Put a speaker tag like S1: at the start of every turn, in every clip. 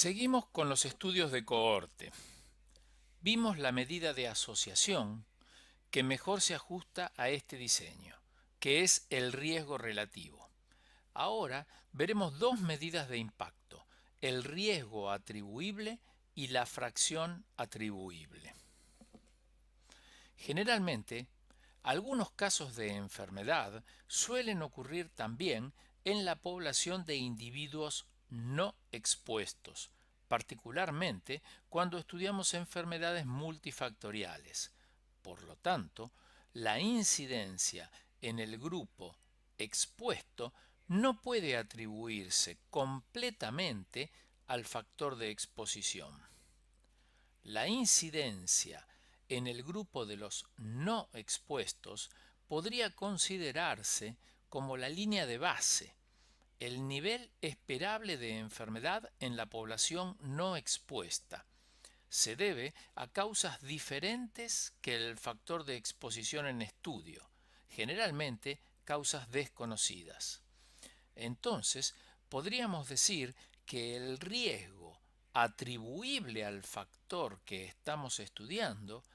S1: Seguimos con los estudios de cohorte. Vimos la medida de asociación que mejor se ajusta a este diseño, que es el riesgo relativo. Ahora veremos dos medidas de impacto, el riesgo atribuible y la fracción atribuible. Generalmente, algunos casos de enfermedad suelen ocurrir también en la población de individuos no expuestos, particularmente cuando estudiamos enfermedades multifactoriales. Por lo tanto, la incidencia en el grupo expuesto no puede atribuirse completamente al factor de exposición. La incidencia en el grupo de los no expuestos podría considerarse como la línea de base, el nivel esperable de enfermedad en la población no expuesta. Se debe a causas diferentes que el factor de exposición en estudio, generalmente causas desconocidas. Entonces, podríamos decir que el riesgo atribuible al factor que estamos estudiando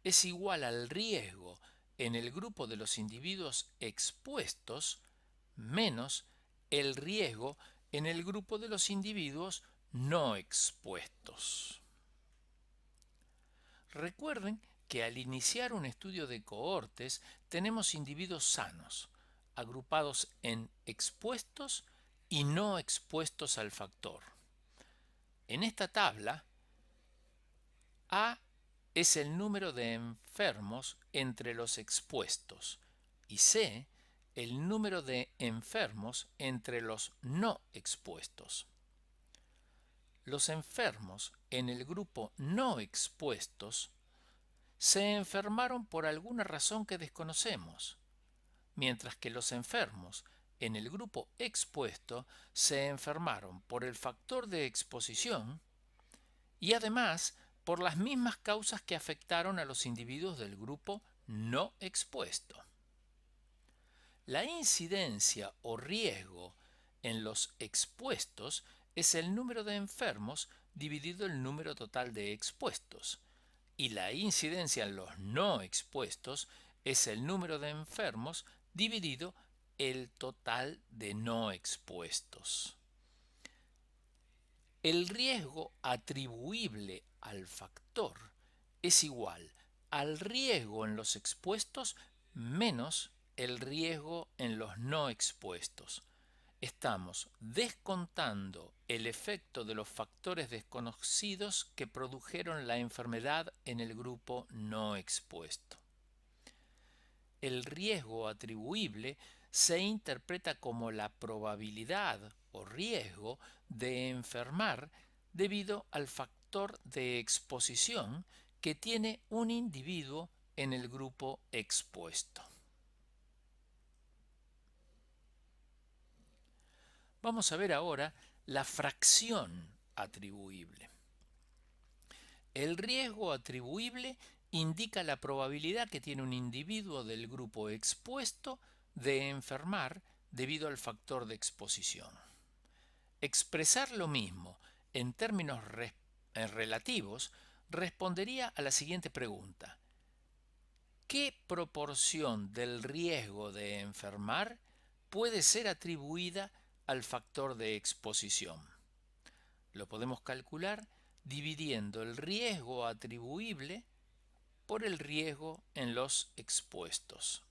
S1: es igual al riesgo en el grupo de los individuos expuestos menos el riesgo en el grupo de los individuos no expuestos. Recuerden que al iniciar un estudio de cohortes tenemos individuos sanos, agrupados en expuestos y no expuestos al factor. En esta tabla, A es el número de enfermos entre los expuestos y C el número de enfermos entre los no expuestos. Los enfermos en el grupo no expuestos se enfermaron por alguna razón que desconocemos, mientras que los enfermos en el grupo expuesto se enfermaron por el factor de exposición y además por las mismas causas que afectaron a los individuos del grupo no expuesto. La incidencia o riesgo en los expuestos es el número de enfermos dividido el número total de expuestos, y la incidencia en los no expuestos es el número de enfermos dividido el total de no expuestos. El riesgo atribuible al factor es igual al riesgo en los expuestos menos el riesgo en los no expuestos. Estamos descontando el efecto de los factores desconocidos que produjeron la enfermedad en el grupo no expuesto. El riesgo atribuible se interpreta como la probabilidad o riesgo de enfermar debido al factor de exposición que tiene un individuo en el grupo expuesto. Vamos a ver ahora la fracción atribuible. El riesgo atribuible indica la probabilidad que tiene un individuo del grupo expuesto de enfermar debido al factor de exposición. Expresar lo mismo en términos relativos respondería a la siguiente pregunta: ¿qué proporción del riesgo de enfermar puede ser atribuida al factor de exposición? Lo podemos calcular dividiendo el riesgo atribuible por el riesgo en los expuestos.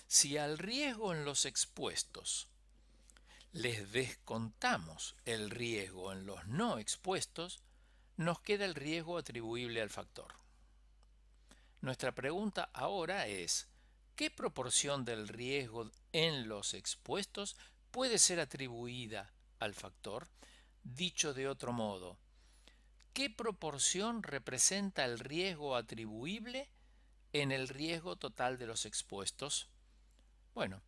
S1: Si al riesgo en los expuestos les descontamos el riesgo en los no expuestos, nos queda el riesgo atribuible al factor. Nuestra pregunta ahora es: ¿qué proporción del riesgo en los expuestos puede ser atribuida al factor? Dicho de otro modo, ¿qué proporción representa el riesgo atribuible en el riesgo total de los expuestos? Bueno,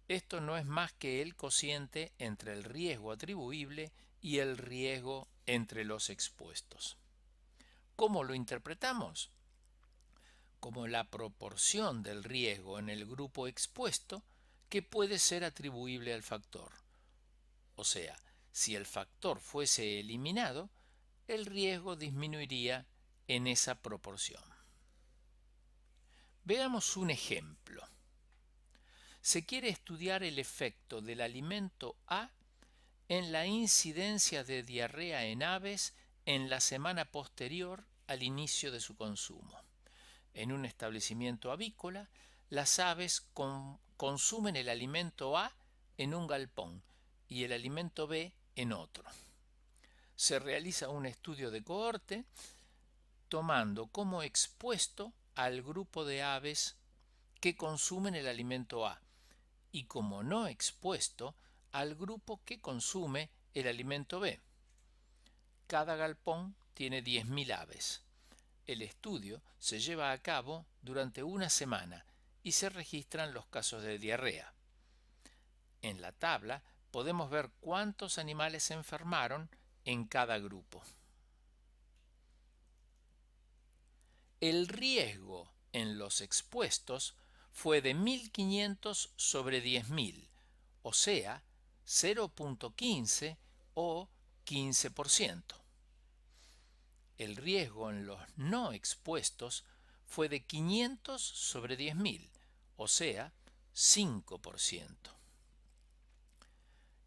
S1: esto no es más que el cociente entre el riesgo atribuible y el riesgo entre los expuestos. ¿Cómo lo interpretamos? Como la proporción del riesgo en el grupo expuesto que puede ser atribuible al factor. O sea, si el factor fuese eliminado, el riesgo disminuiría en esa proporción. Veamos un ejemplo. Se quiere estudiar el efecto del alimento A en la incidencia de diarrea en aves en la semana posterior al inicio de su consumo. En un establecimiento avícola, las aves consumen el alimento A en un galpón y el alimento B en otro. Se realiza un estudio de cohorte tomando como expuesto al grupo de aves que consumen el alimento A y como no expuesto al grupo que consume el alimento B. Cada galpón tiene 10.000 aves. El estudio se lleva a cabo durante una semana y se registran los casos de diarrea. En la tabla podemos ver cuántos animales se enfermaron en cada grupo. El riesgo en los expuestos fue de 1.500 sobre 10.000, o sea, 0.15 o 15%. El riesgo en los no expuestos fue de 500 sobre 10.000, o sea, 5%.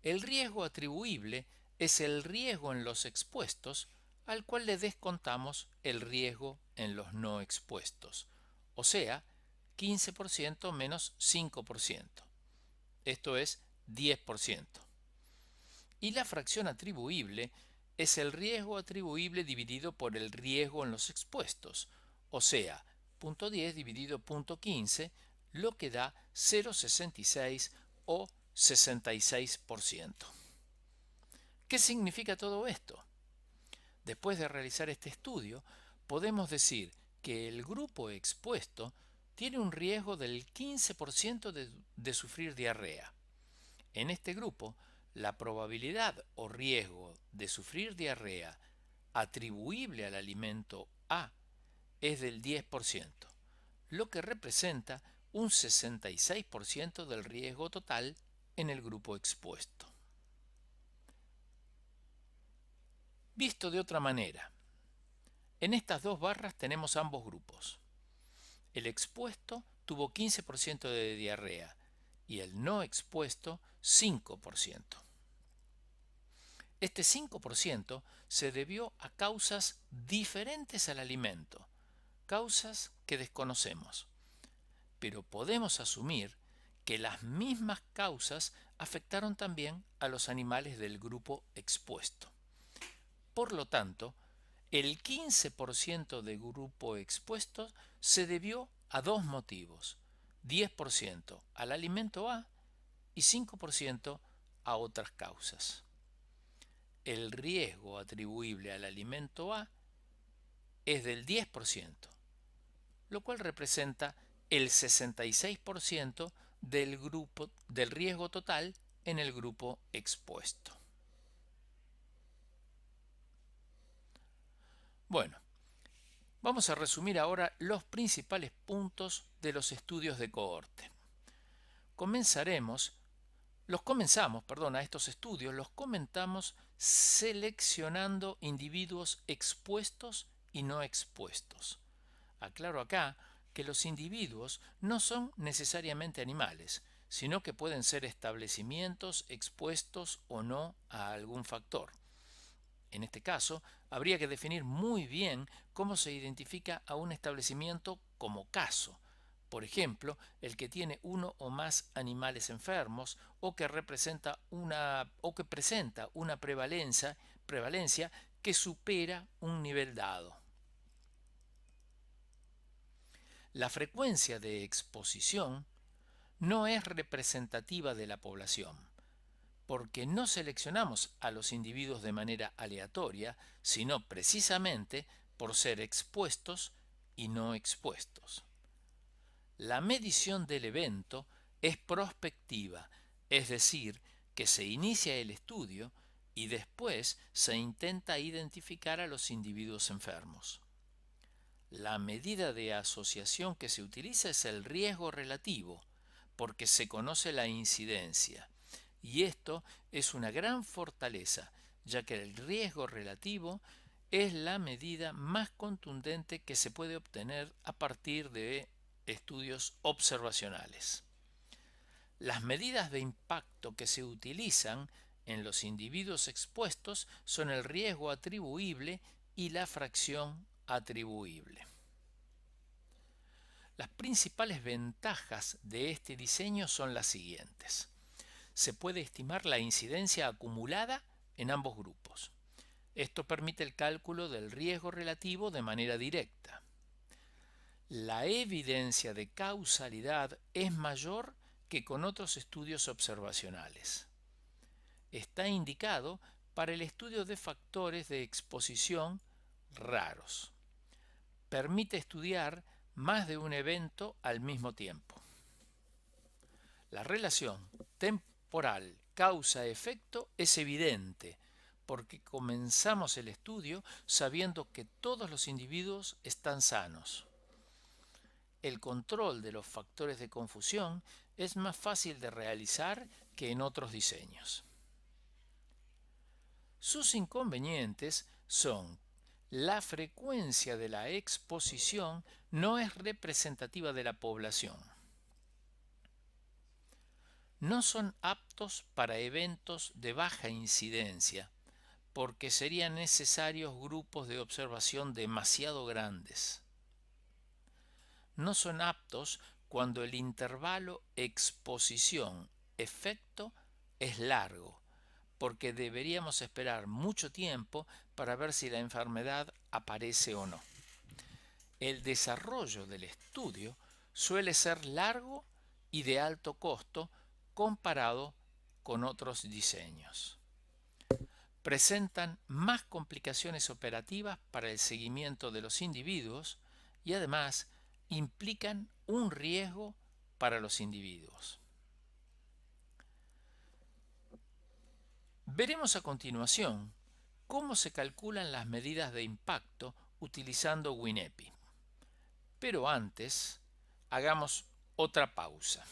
S1: El riesgo atribuible es el riesgo en los expuestos al cual le descontamos el riesgo en los no expuestos, o sea, 15% menos 5%. Esto es 10%. Y la fracción atribuible es el riesgo atribuible dividido por el riesgo en los expuestos, o sea, 0.10 dividido 0.15, lo que da 0.66 o 66%. ¿Qué significa todo esto? Después de realizar este estudio, podemos decir que el grupo expuesto tiene un riesgo del 15% de sufrir diarrea. En este grupo, la probabilidad o riesgo de sufrir diarrea atribuible al alimento A es del 10%, lo que representa un 66% del riesgo total en el grupo expuesto. Visto de otra manera, en estas dos barras tenemos ambos grupos. El expuesto tuvo 15% de diarrea y el no expuesto 5%. Este 5% se debió a causas diferentes al alimento, causas que desconocemos, pero podemos asumir que las mismas causas afectaron también a los animales del grupo expuesto. Por lo tanto, el 15% de grupo expuesto se debió a dos motivos: 10% al alimento A y 5% a otras causas. El riesgo atribuible al alimento A es del 10%, lo cual representa el 66% del riesgo total en el grupo expuesto. Bueno, vamos a resumir ahora los principales puntos de los estudios de cohorte. Estos estudios los comentamos seleccionando individuos expuestos y no expuestos. Aclaro acá que los individuos no son necesariamente animales, sino que pueden ser establecimientos expuestos o no a algún factor. En este caso, habría que definir muy bien cómo se identifica a un establecimiento como caso. Por ejemplo, el que tiene uno o más animales enfermos o que presenta una prevalencia que supera un nivel dado. La frecuencia de exposición no es representativa de la población, porque no seleccionamos a los individuos de manera aleatoria, sino precisamente por ser expuestos y no expuestos. La medición del evento es prospectiva, es decir, que se inicia el estudio y después se intenta identificar a los individuos enfermos. La medida de asociación que se utiliza es el riesgo relativo, porque se conoce la incidencia, y esto es una gran fortaleza, ya que el riesgo relativo es la medida más contundente que se puede obtener a partir de estudios observacionales. Las medidas de impacto que se utilizan en los individuos expuestos son el riesgo atribuible y la fracción atribuible. Las principales ventajas de este diseño son las siguientes. Se puede estimar la incidencia acumulada en ambos grupos. Esto permite el cálculo del riesgo relativo de manera directa. La evidencia de causalidad es mayor que con otros estudios observacionales. Está indicado para el estudio de factores de exposición raros. Permite estudiar más de un evento al mismo tiempo. La relación temporal causa-efecto es evidente porque comenzamos el estudio sabiendo que todos los individuos están sanos. El control de los factores de confusión es más fácil de realizar que en otros diseños. Sus inconvenientes son: la frecuencia de la exposición no es representativa de la población. No son aptos para eventos de baja incidencia, porque serían necesarios grupos de observación demasiado grandes. No son aptos cuando el intervalo exposición-efecto es largo, porque deberíamos esperar mucho tiempo para ver si la enfermedad aparece o no. El desarrollo del estudio suele ser largo y de alto costo comparado con otros diseños. Presentan más complicaciones operativas para el seguimiento de los individuos y además implican un riesgo para los individuos. Veremos a continuación cómo se calculan las medidas de impacto utilizando WinEpi. Pero antes, hagamos otra pausa.